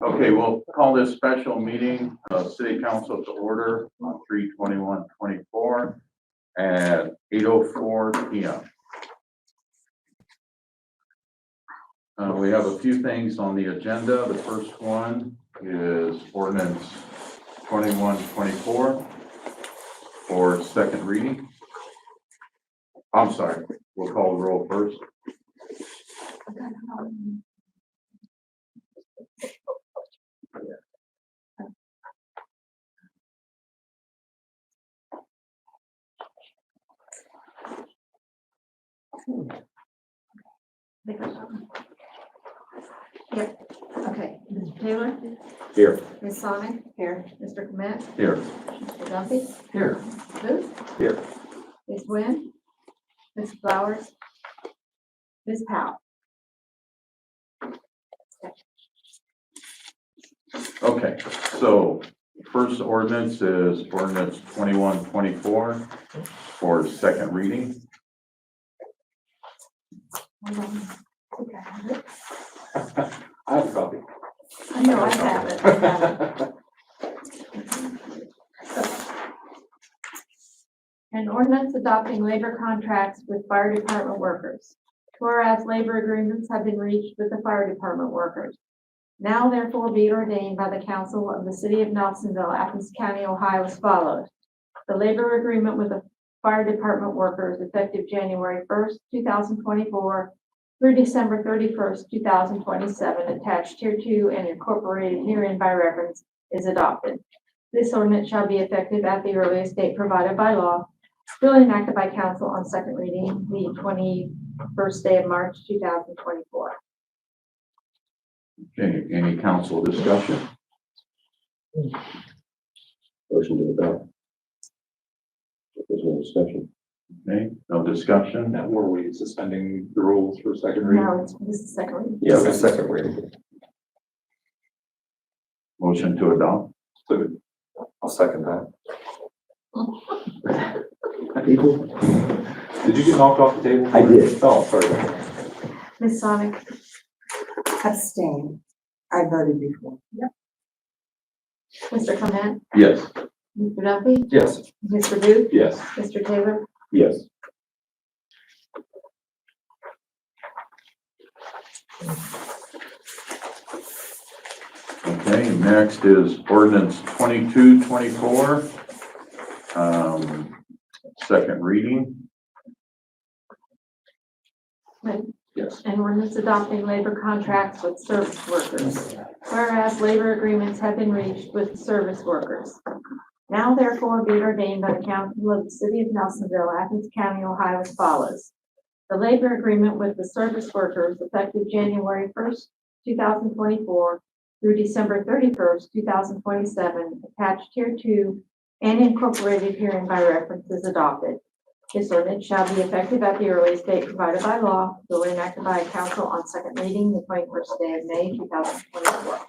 Okay, we'll call this special meeting of City Council to order on 3/21/24 at 8:04 p.m. We have a few things on the agenda. The first one is ordinance 21/24 for second reading. I'm sorry, we'll call the roll first. Yep. Okay. Mr. Taylor? Here. Ms. Sonic? Here. Mr. Clement? Here. Mr. Duffy? Here. Mr. Booth? Here. Ms. Nguyen? Ms. Flowers? Ms. Powell? Okay, so first ordinance is ordinance 21/24 for second reading. Hold on. Okay, I have it. I have a copy. I know I have it. I have it. An ordinance adopting labor contracts with fire department workers. Whereas labor agreements have been reached with the fire department workers. Now therefore be ordained by the Council of the City of Nelsonville, Athens County, Ohio as follows. The labor agreement with the fire department workers effective January 1st, 2024 through December 31st, 2027, attached hereto and incorporated herein by reference, is adopted. This ordinance shall be effective at the earliest date provided by law, duly enacted by council on second reading the 21st day of March, 2024. Okay, any council discussion? Motion to adopt. If there's no discussion. Okay, no discussion. Now, were we suspending the rules for second reading? No, this is second reading. Yeah, the second reading. Motion to adopt. So, I'll second that. Equal? did you get knocked off the table? I did. Oh, sorry. Ms. Sonic? Abstain. I voted before. Mr. Clement? Yes. Mr. Duffy? Yes. Mr. Booth? Yes. Mr. Taylor? Yes. Okay, next is ordinance 22/24, second reading. Yes. An ordinance adopting labor contracts with service workers. Whereas labor agreements have been reached with service workers. Now therefore be it ordained by the Council of the City of Nelsonville, Athens County, Ohio as follows. The labor agreement with the service workers effective January 1st, 2024 through December 31st, 2027, attached hereto and incorporated herein by reference is adopted. This ordinance shall be effective at the earliest date provided by law, duly enacted by council on second reading the 21st day of May, 2024.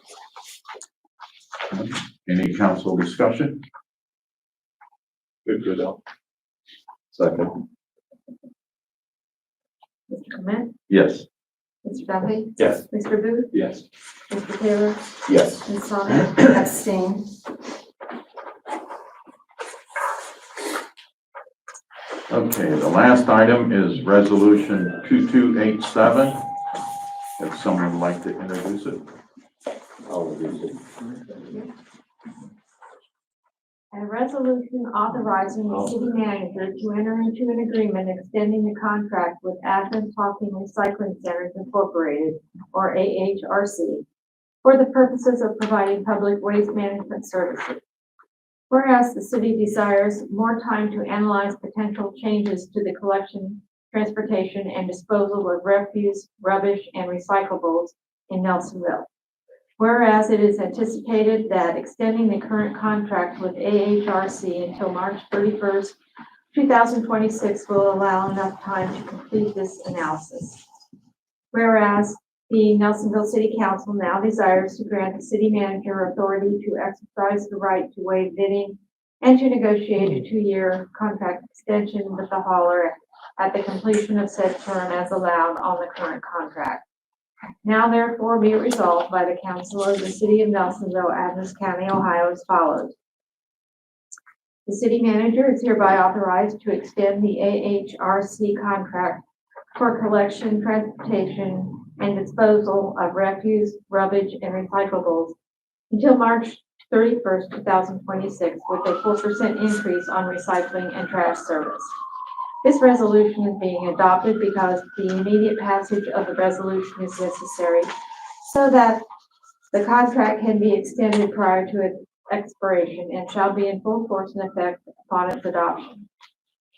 Any council discussion? Good to adopt. Second. Mr. Clement? Yes. Mr. Duffy? Yes. Mr. Booth? Yes. Mr. Taylor? Yes. Ms. Sonic? Abstain. Okay, the last item is resolution 2287. If someone would like to introduce it. I'll introduce it. A resolution authorizing the city manager to enter into an agreement extending the contract with Athens-Hocking Recycling Centers Incorporated, or AHRC, for the purposes of providing public waste management services. Whereas the city desires more time to analyze potential changes to the collection, transportation, and disposal of refuse, rubbish, and recyclables in Nelsonville. Whereas it is anticipated that extending the current contract with AHRC until March 31st, 2026 will allow enough time to complete this analysis. Whereas the Nelsonville City Council now desires to grant the city manager authority to exercise the right to waive bidding and to negotiate a 2-year contract extension with the hauler at the completion of said term as allowed on the current contract. Now therefore be it resolved by the Council of the City of Nelsonville, Athens County, Ohio as follows. The city manager is hereby authorized to extend the AHRC contract for collection, transportation, and disposal of refuse, rubbish, and recyclables until March 31st, 2026, with a 4% increase on recycling and trash service. This resolution is being adopted because the immediate passage of the resolution is necessary so that the contract can be extended prior to its expiration and shall be in full force and effect upon its adoption.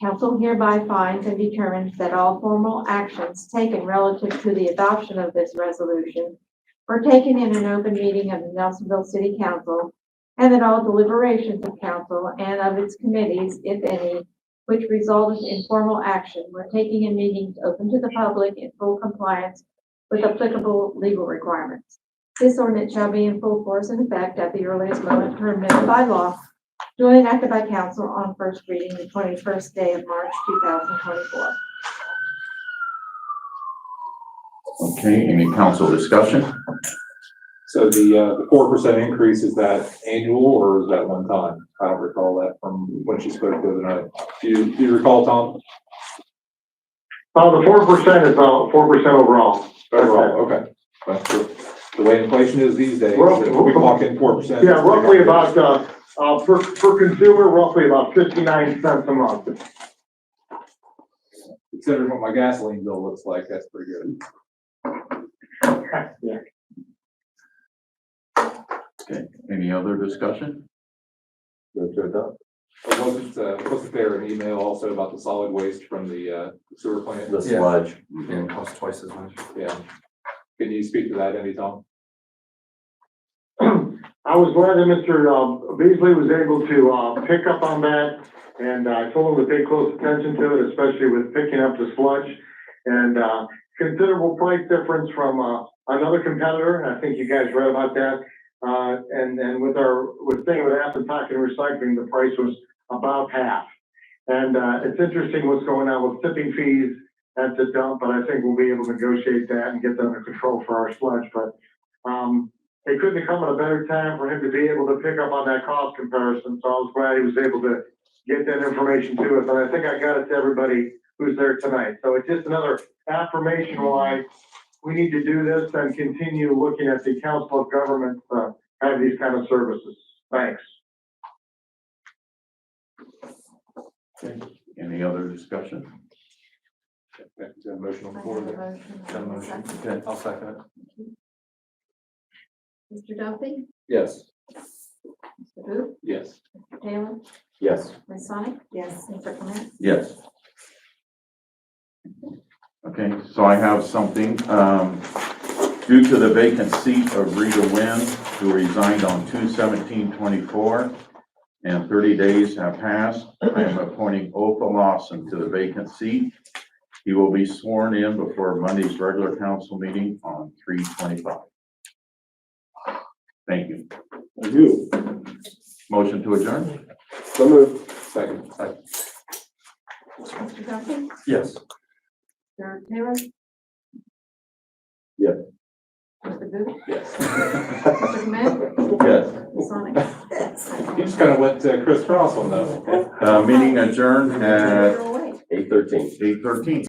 Council hereby finds and determines that all formal actions taken relative to the adoption of this resolution were taken in an open meeting of the Nelsonville City Council, and that all deliberations of council and of its committees, if any, which resulted in formal action, were taken in meetings open to the public in full compliance with applicable legal requirements. This ordinance shall be in full force and effect at the earliest moment permitted by law, duly enacted by council on first reading the 21st day of March 2024. Okay, any council discussion? So the 4% increase, is that annual or is that one time? I don't recall that from when she spoke the other night. Do you recall, Tom? The 4% is about 4% overall. Overall, okay. That's the way inflation is these days. Well, We walk in 4%. Yeah, roughly about, for consumer, roughly about 59 cents a month. Considering what my gasoline bill looks like, that's pretty good. Yeah. Okay, any other discussion? Move to adopt. Wasn't there an email also about the solid waste from the sewer plant? The sludge. Yeah, it costs twice as much. Yeah. Can you speak to that any, Tom? I was glad that Mr. Beasley was able to pick up on that, and I told him to pay close attention to it, especially with picking up the sludge. And considerable price difference from another competitor. I think you guys read about that. And with Athens-Hocking Recycling, the price was about half. And it's interesting what's going on with tipping fees at the dump, but I think we'll be able to negotiate that and get that under control for our sludge. But it couldn't have come at a better time for him to be able to pick up on that cost comparison. So I was glad he was able to get that information to us. And I think I got it to everybody who's there tonight. So it's just another affirmation why we need to do this and continue looking at the Council of Governments to have these kind of services. Thanks. Okay, any other discussion? Is there a motion on the floor there? Okay, I'll second it. Mr. Duffy? Yes. Mr. Booth? Yes. Mr. Taylor? Yes. Ms. Sonic? Yes. Mr. Clement? yes. Okay, so I have something, due to the vacant seat of Rita Wynn, who resigned on 2/17/24, and 30 days have passed, I am appointing Opha Lawson to the vacant seat. He will be sworn in before Monday's regular council meeting on 3/25. Thank you. Thank you. Motion to adjourn? So moved. Second. Mr. Duffy? Yes. Mr. Taylor? Yes. Mr. Booth? Yes. Mr. Clement? Yes. Ms. Sonic? You just kind of went crisscross on those. Meeting adjourned at You're awake. 8:13. 8:13.